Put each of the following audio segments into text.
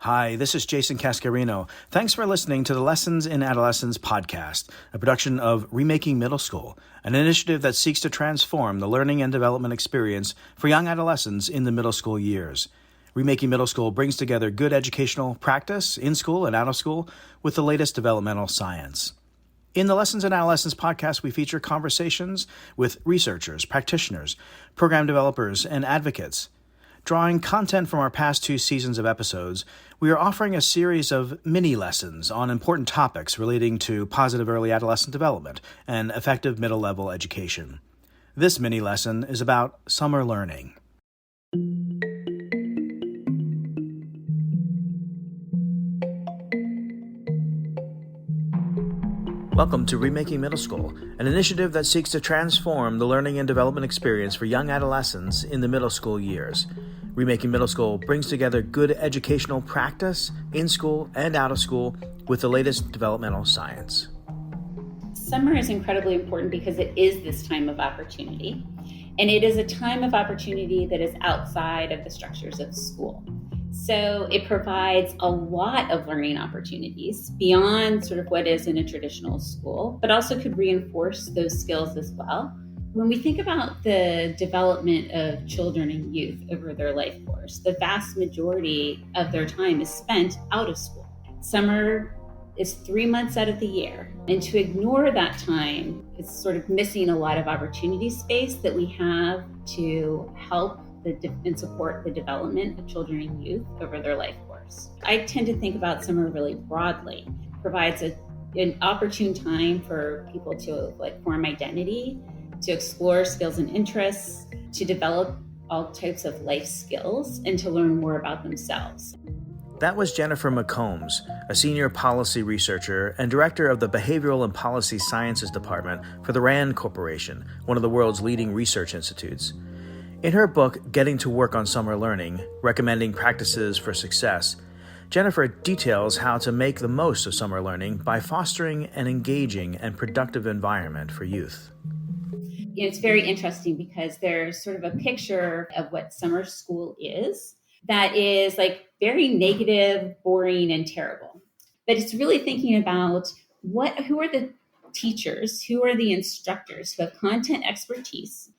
Hi, this is Jason Cascarino. Thanks for listening to the Lessons in Adolescence podcast, a production of Remaking Middle School, an initiative that seeks to transform the learning and development experience for young adolescents in the middle school years. Remaking Middle School brings together good educational practice in school and out of school with the latest developmental science. In the Lessons in Adolescence podcast, we feature conversations with researchers, practitioners, program developers, and advocates. Drawing content from our past 2 seasons of episodes, we are offering a series of mini-lessons on important topics relating to positive early adolescent development and effective middle-level education. This mini-lesson is about summer learning. Welcome to Remaking Middle School, an initiative that seeks to transform the learning and development experience for young adolescents in the middle school years. Remaking Middle School brings together good educational practice in school and out of school with the latest developmental science. Summer is incredibly important because it is this time of opportunity, and it is a time of opportunity that is outside of the structures of school. So it provides a lot of learning opportunities beyond sort of what is in a traditional school, but also could reinforce those skills as well. When we think about the development of children and youth over their life course, the vast majority of their time is spent out of school. Summer is 3 months out of the year, and to ignore that time is sort of missing a lot of opportunity space that we have to help and support the development of children and youth over their life course. I tend to think about summer really broadly. It provides an opportune time for people to form identity, to explore skills and interests, to develop all types of life skills, and to learn more about themselves. That was Jennifer McCombs, a senior policy researcher and director of the Behavioral and Policy Sciences Department for the RAND Corporation, one of the world's leading research institutes. In her book, Getting to Work on Summer Learning, Recommending Practices for Success, Jennifer details how to make the most of summer learning by fostering an engaging and productive environment for youth. It's very interesting because there's sort of a picture of what summer school is that is very negative, boring, and terrible. But it's really thinking about who are the teachers, who are the instructors who have content expertise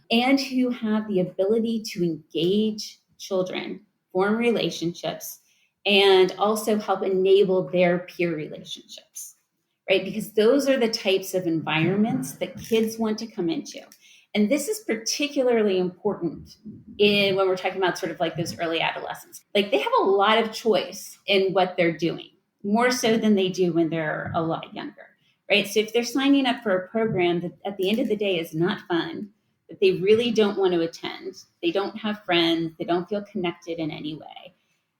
and who have the ability to engage children, form relationships, and also help enable their peer relationships, right? Because those are the types of environments that kids want to come into. And this is particularly important when we're talking about sort of those early adolescents. They have a lot of choice in what they're doing, more so than they do when they're a lot younger, right? So if they're signing up for a program that at the end of the day is not fun, that they really don't want to attend, they don't have friends, they don't feel connected in any way,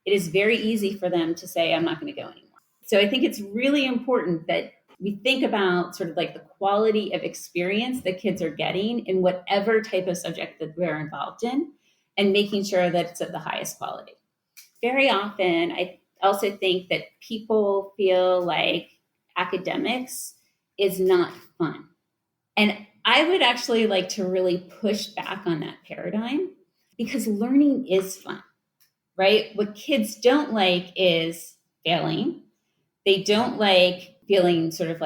it is very easy for them to say, I'm not going to go anymore. So I think it's really important that we think about sort of the quality of experience that kids are getting in whatever type of subject that we're involved in, and making sure that it's of the highest quality. Very often, I also think that people feel like academics is not fun. And I would actually like to really push back on that paradigm, because learning is fun, right? What kids don't like is failing. They don't like feeling sort of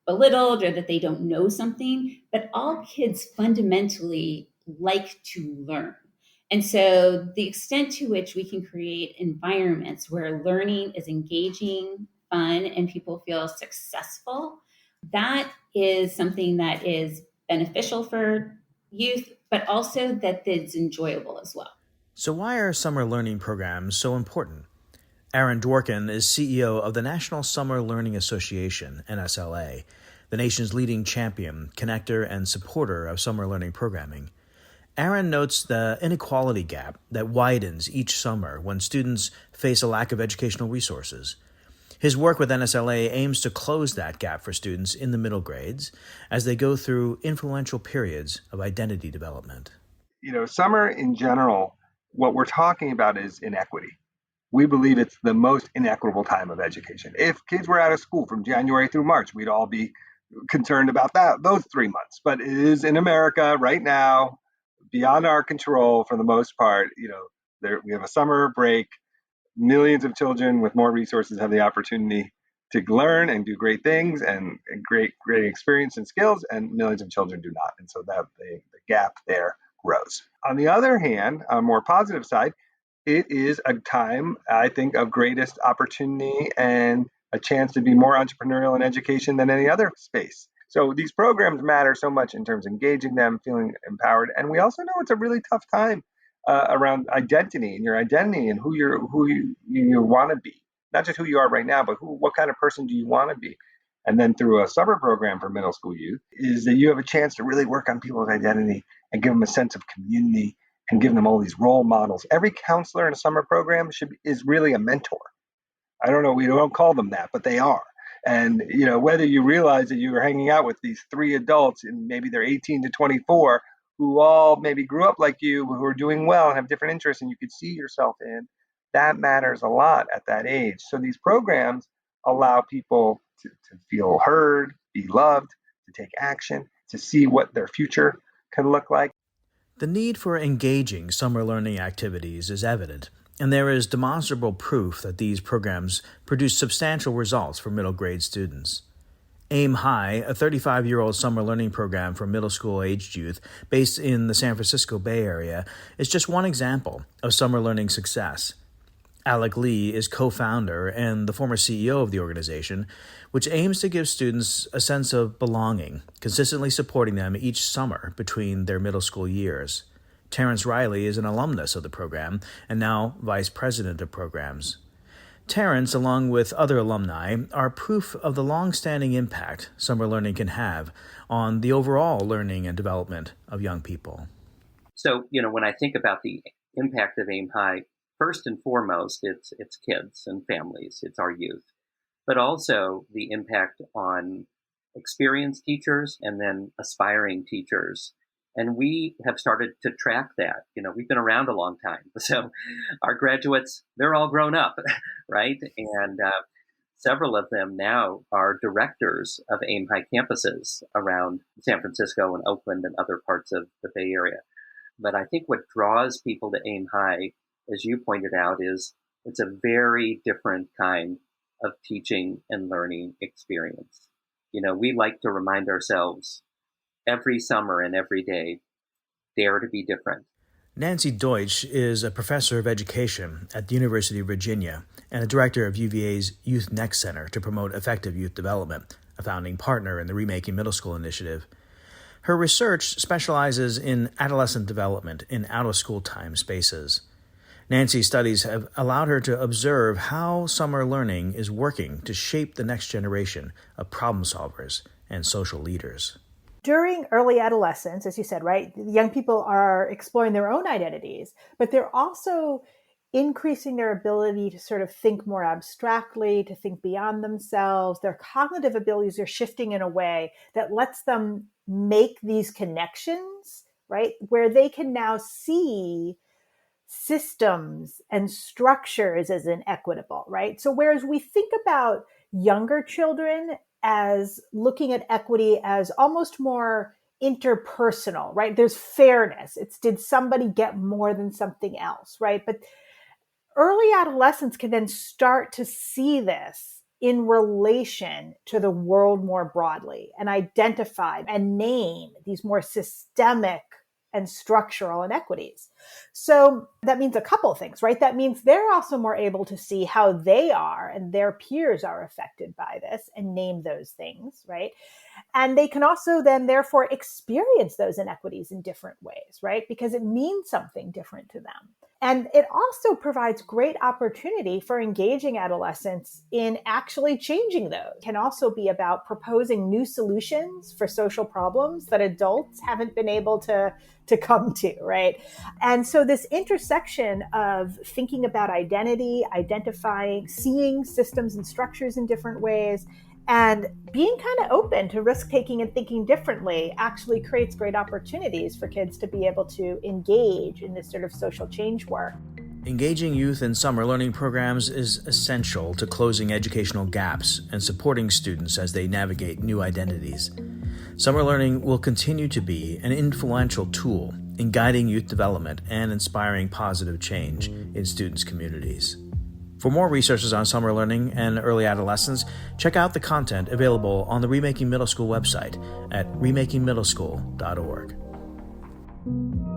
belittled or that they don't know something, but all kids fundamentally like to learn. And so the extent to which we can create environments where learning is engaging, fun, and people feel successful, that is something that is beneficial for youth, but also that it's enjoyable as well. So why are summer learning programs so important? Aaron Dworkin is CEO of the National Summer Learning Association, NSLA, the nation's leading champion, connector, and supporter of summer learning programming. Aaron notes the inequality gap that widens each summer when students face a lack of educational resources. His work with NSLA aims to close that gap for students in the middle grades as they go through influential periods of identity development. Summer in general, what we're talking about is inequity. We believe it's the most inequitable time of education. If kids were out of school from January through March, we'd all be concerned about those 3 months. But it is in America right now, beyond our control for the most part. We have a summer break millions of children with more resources have the opportunity to learn and do great things and great experience and skills, and millions of children do not. And so that the gap there grows. On the other hand, on a more positive side, it is a time, I think, of greatest opportunity and a chance to be more entrepreneurial in education than any other space. So these programs matter so much in terms of engaging them, feeling empowered. And we also know it's a really tough time around identity and your identity and who you want to be. Not just who you are right now, but what kind of person do you want to be? And then through a summer program for middle school youth is that you have a chance to really work on people's identity and give them a sense of community and give them all these role models. Every counselor in a summer program is really a mentor. I don't know, we don't call them that, but they are. And whether you realize that you were hanging out with these three adults and maybe they're 18 to 24 who all maybe grew up like you, who are doing well and have different interests and you could see yourself in, that matters a lot at that age. So these programs allow people to feel heard, be loved, to take action, to see what their future can look like. The need for engaging summer learning activities is evident, and there is demonstrable proof that these programs produce substantial results for middle grade students. Aim High, a 35-year-old summer learning program for middle school-aged youth based in the San Francisco Bay Area, is just one example of summer learning success. Alec Lee is co-founder and the former CEO of the organization, which aims to give students a sense of belonging, consistently supporting them each summer between their middle school years. Terrence Riley is an alumnus of the program and now vice president of programs. Terrence, along with other alumni, are proof of the long-standing impact summer learning can have on the overall learning and development of young people. So, when I think about the impact of Aim High, first and foremost, it's kids and families, it's our youth, but also the impact on experienced teachers and then aspiring teachers. And we have started to track that. We've been around a long time. So our graduates, they're all grown up, right? And several of them now are directors of Aim High campuses around San Francisco and Oakland and other parts of the Bay Area. But I think what draws people to Aim High, as you pointed out, is it's a very different kind of teaching and learning experience. We like to remind ourselves every summer and every day, dare to be different. Nancy Deutsch is a professor of education at the University of Virginia and a director of UVA's Youth-Nex Center to promote effective youth development, a founding partner in the Remaking Middle School initiative. Her research specializes in adolescent development in out-of-school time spaces. Nancy's studies have allowed her to observe how summer learning is working to shape the next generation of problem solvers and social leaders. During early adolescence, as you said, right, young people are exploring their own identities, but they're also increasing their ability to sort of think more abstractly, to think beyond themselves. Their cognitive abilities are shifting in a way that lets them make these connections, right, where they can now see systems and structures as inequitable, right? So whereas we think about younger children as looking at equity as almost more interpersonal, right? There's fairness. It's did somebody get more than something else, right? But early adolescents can then start to see this in relation to the world more broadly and identify and name these more systemic and structural inequities. So that means a couple of things, right? That means they're also more able to see how they are and their peers are affected by this and name those things, right? And they can also then therefore experience those inequities in different ways, right? Because it means something different to them. And it also provides great opportunity for engaging adolescents in actually changing those. It can also be about proposing new solutions for social problems that adults haven't been able to come to, right? And so this intersection of thinking about identity, identifying, seeing systems and structures in different ways, and being kind of open to risk-taking and thinking differently actually creates great opportunities for kids to be able to engage in this sort of social change work. Engaging youth in summer learning programs is essential to closing educational gaps and supporting students as they navigate new identities. Summer learning will continue to be an influential tool in guiding youth development and inspiring positive change in students' communities. For more resources on summer learning and early adolescence, check out the content available on the Remaking Middle School website at remakingmiddleschool.org.